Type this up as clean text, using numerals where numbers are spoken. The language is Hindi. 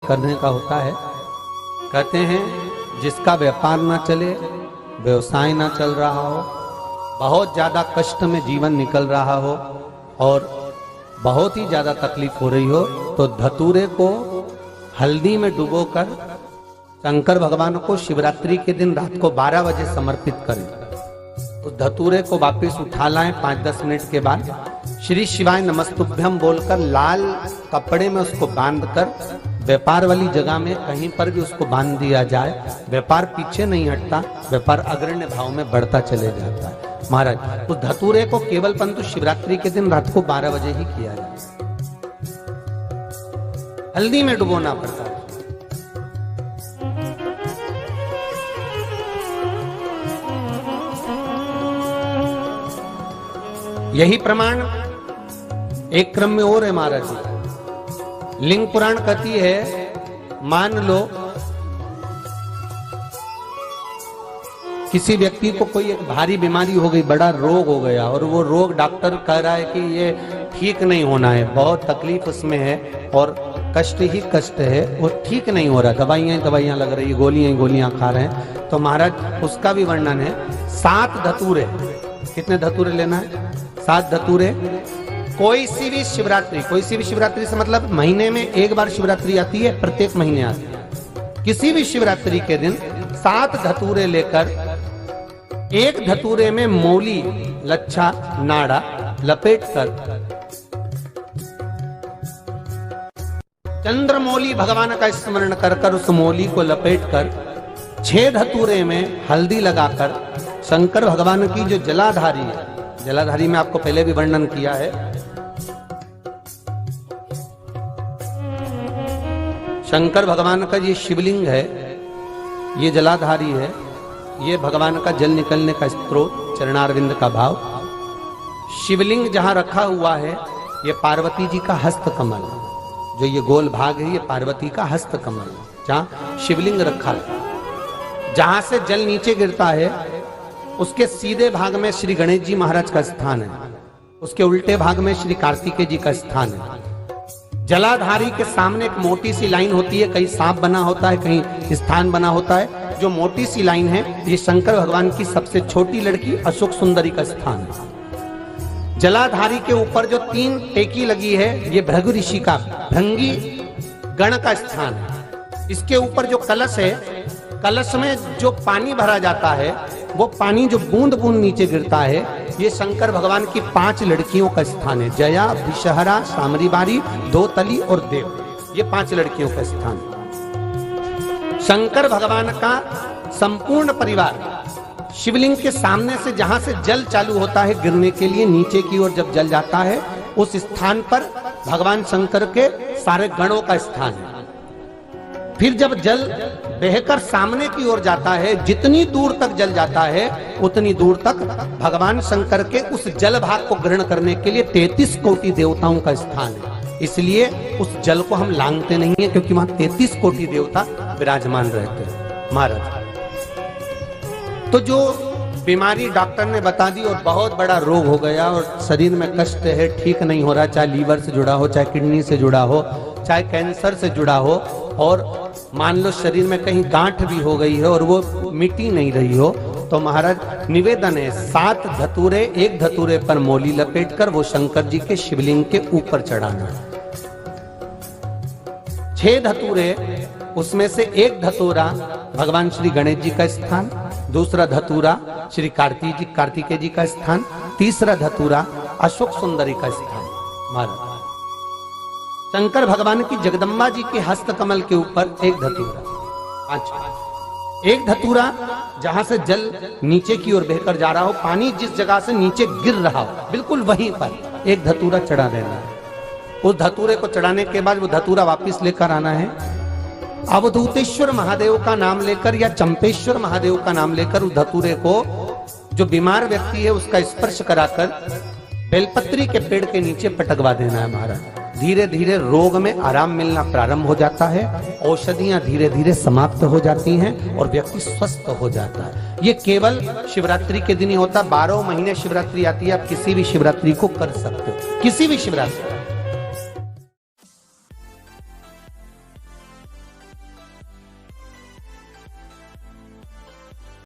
करने का होता है। कहते हैं जिसका व्यापार ना चले, व्यवसाय ना चल रहा हो, बहुत ज्यादा कष्ट में जीवन निकल रहा हो और बहुत ही ज्यादा तकलीफ हो रही हो, तो धतूरे को हल्दी में डुबोकर शंकर भगवान को शिवरात्रि के दिन रात को 12 बजे समर्पित करें। तो धतूरे को वापस उठा लाएं 5-10 मिनट के बाद, श्री शिवाय नमस्तुभ्यम बोलकर लाल कपड़े में उसको बांधकर व्यापार वाली जगह में कहीं पर भी उसको बांध दिया जाए। व्यापार पीछे नहीं हटता, व्यापार अग्रण्य भाव में बढ़ता चले जाता है। महाराज उस धतूरे को केवल परंतु शिवरात्रि के दिन रात को 12 बजे ही किया जाए, हल्दी में डुबोना पड़ता है। यही प्रमाण एक क्रम में और है महाराज जी। लिंग पुराण कहती है, मान लो किसी व्यक्ति को कोई एक भारी बीमारी हो गई, बड़ा रोग हो गया और वो रोग डॉक्टर कह रहा है कि ये ठीक नहीं होना है, बहुत तकलीफ उसमें है और कष्ट ही कष्ट है, वो ठीक नहीं हो रहा, दवाइयां लग रही, गोलियां खा रहे हैं। तो महाराज उसका भी वर्णन है। 7 धतूरे, कितने धतूरे लेना है? 7 धतूरे। कोई सी भी शिवरात्रि से मतलब महीने में एक बार शिवरात्रि आती है, प्रत्येक महीने आती है। किसी भी शिवरात्रि के दिन 7 धतूरे लेकर, एक धतूरे में मौली, लच्छा, नाड़ा लपेटकर चंद्रमौली भगवान का स्मरण कर उस मौली को लपेटकर 6 धतूरे में हल्दी लगाकर शंकर भगवान की जो जलाधारी है, जलाधारी में आपको पहले भी वर्णन किया है, शंकर भगवान का ये शिवलिंग है, ये जलाधारी है, ये भगवान का जल निकलने का स्त्रोत, चरणारविंद का भाव। शिवलिंग जहां रखा हुआ है ये पार्वती जी का हस्त कमल, जो ये गोल भाग है ये पार्वती का हस्त कमल, जहां शिवलिंग रखा है। जहां से जल नीचे गिरता है उसके सीधे भाग में श्री गणेश जी महाराज का स्थान है, उसके उल्टे भाग में श्री कार्तिकेय जी का स्थान है। जलाधारी के सामने एक मोटी सी लाइन होती है, कहीं सांप बना होता है, कहीं स्थान बना होता है। जो मोटी सी लाइन है ये शंकर भगवान की सबसे छोटी लड़की अशोक सुंदरी का स्थान है। जलाधारी के ऊपर जो 3 टेकी लगी है ये भृगु ऋषि का, भृंगी गण का स्थान है। इसके ऊपर जो कलश है, कलश में जो पानी भरा जाता है वो पानी जो बूंद बूंद नीचे गिरता है, ये शंकर भगवान की 5 लड़कियों का स्थान है। जया, विषहरा, सामरीबारी, दोतली और देव, ये 5 लड़कियों का स्थान है। शंकर भगवान का संपूर्ण परिवार शिवलिंग के सामने से, जहां से जल चालू होता है गिरने के लिए नीचे की ओर जब जल जाता है, उस स्थान पर भगवान शंकर के सारे गणों का स्थान है। फिर जब जल बहकर सामने की ओर जाता है, जितनी दूर तक जल जाता है उतनी दूर तक भगवान शंकर के उस जल भाग को ग्रहण करने के लिए 33 कोटि देवताओं का स्थान है। इसलिए उस जल को हम लांघते नहीं है, क्योंकि वहां 33 कोटि देवता विराजमान रहते हैं महाराज। तो जो बीमारी डॉक्टर ने बता दी और बहुत बड़ा रोग हो गया और शरीर में कष्ट है, ठीक नहीं हो रहा, चाहे लीवर से जुड़ा हो, चाहे किडनी से जुड़ा हो, चाहे कैंसर से जुड़ा हो, और मान लो शरीर में कहीं गांठ भी हो गई है और वो मिटी नहीं रही हो, तो महाराज निवेदन है 7 धतूरे, एक धतूरे पर मौली लपेटकर वो शंकर जी के शिवलिंग के ऊपर चढ़ाना। 6 धतूरे, उसमें से एक धतूरा भगवान श्री गणेश जी का स्थान, दूसरा धतूरा श्री कार्तिकेय जी का स्थान, तीसरा धतूरा अशोक सुंदरी का स्थान। महाराज शंकर भगवान की जगदम्बा जी के हस्त कमल के ऊपर एक धतूरा, एक धतूरा जहां से जल नीचे की ओर बहकर जा रहा हो, पानी जिस जगह से नीचे गिर रहा हो बिल्कुल वहीं पर एक धतूरा चढ़ा देना है। उस धतूरे को चढ़ाने के बाद वो धतूरा वापस लेकर आना है। अवधूतेश्वर महादेव का नाम लेकर या चंपेश्वर महादेव का नाम लेकर उस धतूरे को, जो बीमार व्यक्ति है उसका स्पर्श कराकर बेलपत्री के पेड़ के नीचे पटकवा देना है महाराज। धीरे धीरे रोग में आराम मिलना प्रारंभ हो जाता है, औषधियां धीरे धीरे समाप्त हो जाती हैं और व्यक्ति स्वस्थ हो जाता है। ये केवल शिवरात्रि के दिन ही होता, 12 महीने शिवरात्रि आती है, आप किसी भी शिवरात्रि को कर सकते हो, किसी भी शिवरात्रि।